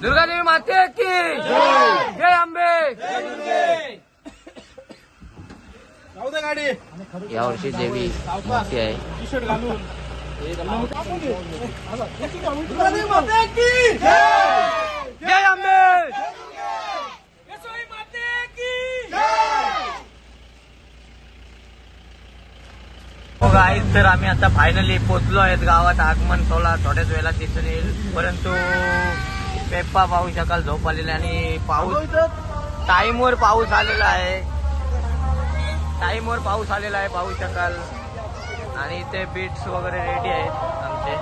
दुर्गादेवी माते की जय अंबे। यावर्षी देवी मोठी आहे। जय अंबे। गाईज तर आम्ही आता फायनली पोहोचलो आहेत गावात। आगमन सोहळा थोड्याच वेळात दिसून येईल, परंतु पेप्पा पाहू शकाल झोप आलेला आणि पाऊस टाईमवर पाऊस आलेला आहे। टाईमवर पाऊस आलेला आहे पाहू शकाल। आणि इथे बीट्स वगैरे रेडी आहेत आमचे।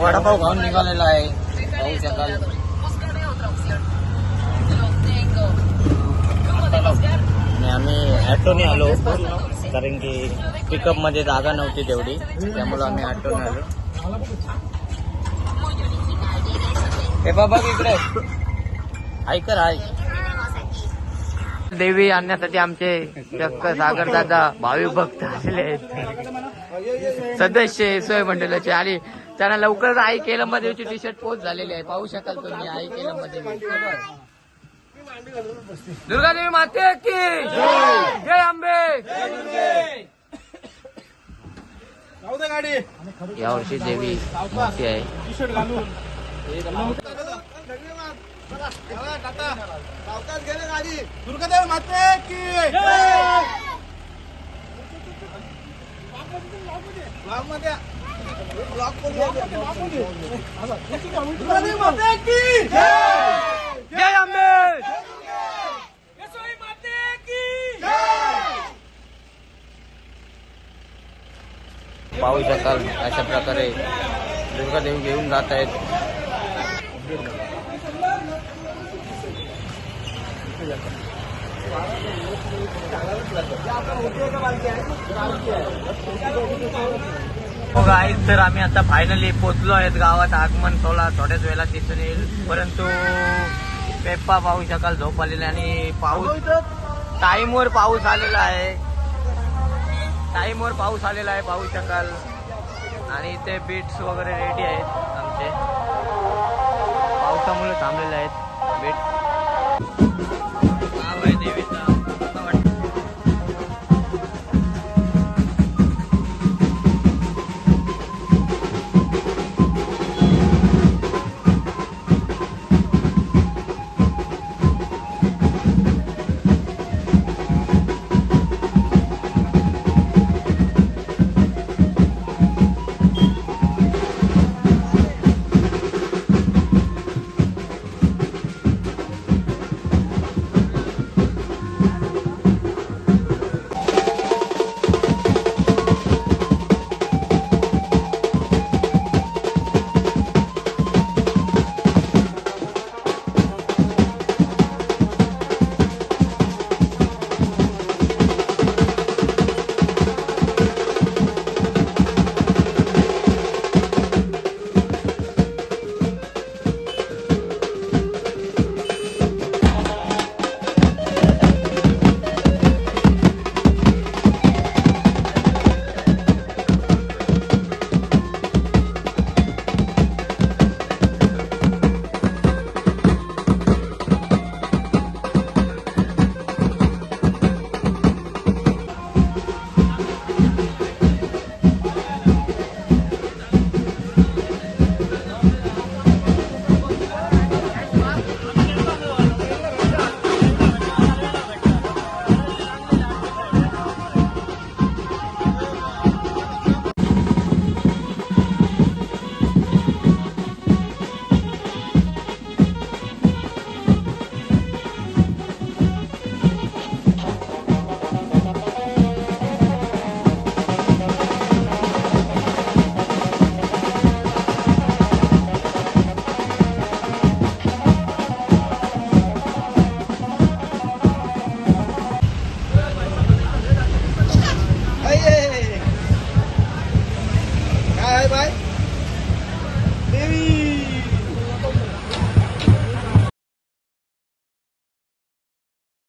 वडापाव खाऊन निघालेला आहे पाहू शकाल। आणि आम्ही ऑटोने आलो, कारण की पिकअप मध्ये जागा नव्हती तेवढी, त्यामुळे आम्ही ऑटोने आलो। हे बाबा इकडे ऐकर आहे। देवी आणण्यासाठी आमचे चक्क सागर दादा भावी भक्त आलेले आहेत, सदस्य सोय मंडळाचे। आणि त्यांना लवकरच आई केलम मध्ये टी शर्ट पोस्ट झालेली आहे पाहू शकाल तुम्ही। आई केलम मध्ये दुर्गादेवी माते की जय अंबे। यावर्षी देवी मोठी आहे। दुर्गादेवी माते की जय अंबे। पाहू शकाल अशा प्रकारे दुर्गादेवी घेऊन जात आहेत। गाईज तर आम्ही आता फायनली पोहोचलो आहेत गावात। आगमन सोहळा थोड्याच वेळात दिसून येईल, परंतु पेप्पा पाहू शकाल झोप आलेला आणि पाऊस टाईमवर पाऊस आलेला आहे। टाईमवर पाऊस आलेला आहे पाहू शकाल। आणि इथे बीट्स वगैरे रेडी आहेत आमचे, पावसामुळे थांबलेले आहेत बीट्स।